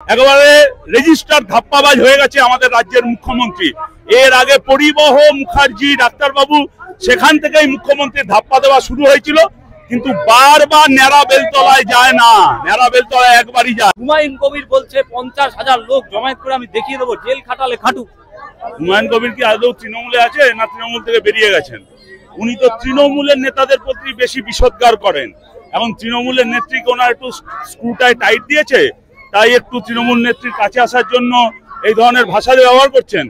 একেবারে রেজিস্টার ধাপ্পাবাজ হয়ে গেছে আমাদের রাজ্যের মুখ্যমন্ত্রী। এর আগে পরিবহ মুখার্জি ডাক্তারবাবু, সেখান থেকেই মুখ্যমন্ত্রীর ধাপ্পা দেওয়া শুরু হয়েছিল, কিন্তু বারবার ন্যাড়া বেলতলায় যায় না, ন্যাড়া বেলতলায় একবারই যায়। হুমায়ুন কবির বলছে 50,000 লোক জমায়েত করে আমি দেখিয়ে দেবো, জেল খাটালে খাটুক। হুমায়ুন কবির কি আদৌ তৃণমূলে আছে, না তৃণমূল থেকে বেরিয়ে গেছেন? উনি তো তৃণমূলের নেতাদের প্রতি বেশি বিষোদ্গার করেন, এবং তৃণমূলের নেত্রীকে ওনার একটু স্ক্রুটাই টাইট দিয়েছে, তাই একটু তৃণমূল নেত্রীর কাছে আসার জন্য এই ধরনের ভাষা ব্যবহার করছেন।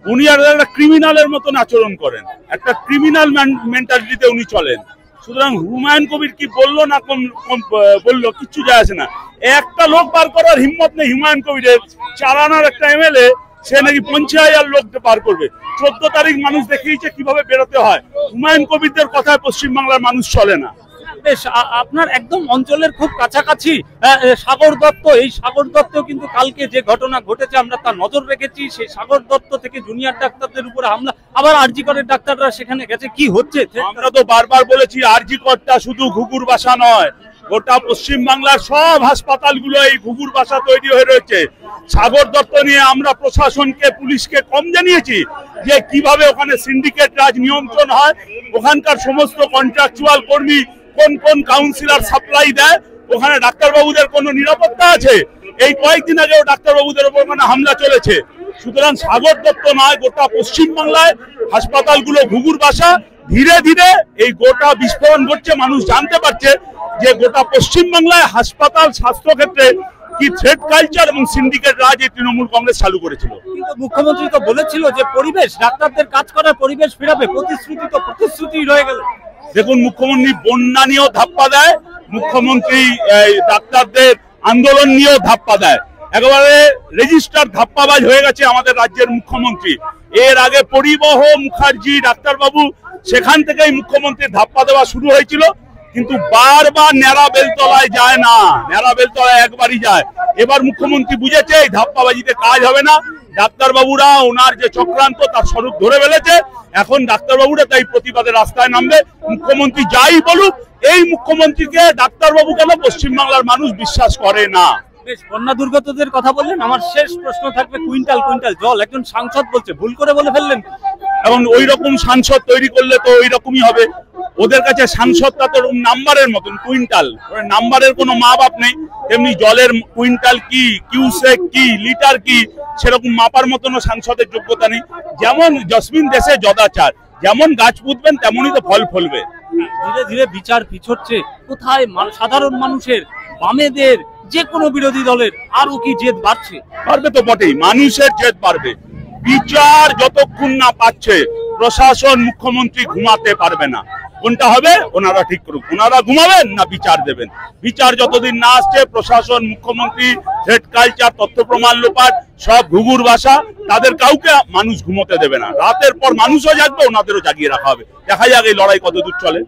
উনি আর একটা ক্রিমিনালের মতন আচরণ করেন, একটা ক্রিমিনাল মেন্টালিটিতে উনি চলেন। সুতরাং হুমায়ুন কবির কি বললো না বললো কিচ্ছু যায় আসে না। একটা লোক বার করার হিম্মত নেই হুমায়ুন কবিরের। চালানার একটা এমএলএ, সে নাকি 50,000 লোক পার করবে। 14 তারিখ মানুষ দেখিয়েছে কিভাবে বেরোতে হয়। হুমায়ুন কবিরদের কথায় পশ্চিমবাংলার মানুষ চলে না। বেশ, আপনার একদম অঞ্চলের খুব কাছাকাছি সাগর দত্ত, এই সাগর দত্ত কিন্তু কালকে যে ঘটনা ঘটেছে আমরা তা নজর রেখেছি। সেই সাগর দত্ত থেকে জুনিয়র ডাক্তারদের উপরে হামলা, আবার আরজি করের ডাক্তাররা সেখানে গেছে, কি হচ্ছে? আমরা তো বারবার বলেছি আরজি করটা শুধু ঘুঘুর বাসা নয়, গোটা পশ্চিমবাংলার সব হাসপাতালগুলো এই ঘুঘুর বাসা তৈরি হয়ে রয়েছে। সাগর দত্ত নিয়ে আমরা প্রশাসনকে, পুলিশকে কম জানিয়েছি যে কিভাবে ওখানে সিন্ডিকেট রাজ নিয়ন্ত্রণ হয়, ওখানকার সমস্ত কন্ট্রাকচুয়াল কর্মী কোন কোন কাউন্সিলর সাপ্লাই দেয়, ওখানে ডাক্তারবাবুদের কোনো নিরাপত্তা আছে? এই কয়েকদিন আগেও ডাক্তারবাবুদের উপর ওখানে হামলা চলেছে। সুতরাং সাগর দত্ত নয়, গোটা পশ্চিমবাংলায় হাসপাতালগুলো ঘুঘুর বাসা। ধীরে ধীরে এই গোটা বিস্ফোরণ ঘটছে, মানুষ জানতে পারছে যে গোটা পশ্চিমবাংলায় হাসপাতাল, স্বাস্থ্যক্ষেত্রে কি থ্রেট কালচার এবং সিন্ডিকেট রাজ এই তৃণমূল কংগ্রেস চালু করেছিল। কিন্তু মুখ্যমন্ত্রী তো বলেছিল যে পরিবেশ, ডাক্তারদের কাজ করার পরিবেশ ফিরাবে, প্রতিশ্রুতি তো প্রতিশ্রুতি রয়ে গেল। দেখুন, মুখ্যমন্ত্রী বন্যা নিয়েও ধাপ্পা দেয়, মুখ্যমন্ত্রী ডাক্তারদের আন্দোলন নিয়েও ধাপ্পা দেয়। একেবারে রেজিস্টার ধাপ্পাবাজ হয়ে গেছে আমাদের রাজ্যের মুখ্যমন্ত্রী। এর আগে পরিবহ মুখার্জি ডাক্তারবাবু, সেখান থেকেই মুখ্যমন্ত্রীর ধাপ্পা দেওয়া শুরু হয়েছিল, কিন্তু বারবার ন্যাড়া বেলতলায় যায় না, ন্যাড়া বেলতলায় একবারই যায়। এবার মুখ্যমন্ত্রী বুঝেছে এই ধাপ্পাবাজিতে কাজ হবে না। ডাক্তারবাবুরা ওনার যে চক্রান্ত তার স্বরূপ ধরে ফেলেছে। এখন ডাক্তারবাবুরা তাই প্রতিবাদে রাস্তায় নামবে। মুখ্যমন্ত্রী যাই বলুক, এই মুখ্যমন্ত্রীকে ডাক্তারবাবু কেন পশ্চিমবাংলার মানুষ বিশ্বাস করে না। বেশ, বন্যা দুর্গতদের কথা বললেন, আমার শেষ প্রশ্ন থাকবে, কুইন্টাল কুইন্টাল জল একজন সাংসদ বলছে, ভুল করে বলে ফেললেন? এখন ওই রকম সাংসদ তৈরি করলে তো ওই রকমই হবে। ওদের কাছে সাংসদটা তো নাম্বারের মতন, কুইন্টাল, নাম্বারের কোনো মা বাপ নেই। তেমনি জলের কুইন্টাল কি, কিউসেক কি, লিটার কি, সেরকম মাপার মতনও সাংসদের যোগ্যতা নেই। যেমন জসমিন দেশে যদাচার, যেমন গাছ পুঁতবেন তেমনই তো ফল ফলবে। ধীরে ধীরে বিচার পিছচ্ছে, কোথায় সাধারণ মানুষের, বামেদের, যে কোনো বিরোধী দলের আরো কি জেদ বাড়ছে? বাড়বে তো বটেই, মানুষের জেদ বাড়বে। বিচার যতক্ষণ না পাচ্ছে প্রশাসন, মুখ্যমন্ত্রী ঘুমাতে পারবে না। কোনটা হবে ওনারা ঠিক করুক, ওনারা ঘুমাবেন না বিচার দেবেন। বিচার যতদিন না আসছে প্রশাসন, মুখ্যমন্ত্রী, থ্রেট কালচার, তথ্য প্রমাণ লোপাট, সব ঘুঘুর বাসা, তাদের কাউকে মানুষ ঘুমোতে দেবে না। রাতের পর মানুষও জাগবে, ওনাদেরও জাগিয়ে রাখা হবে। দেখা যাক এই লড়াই কত দূর চলে।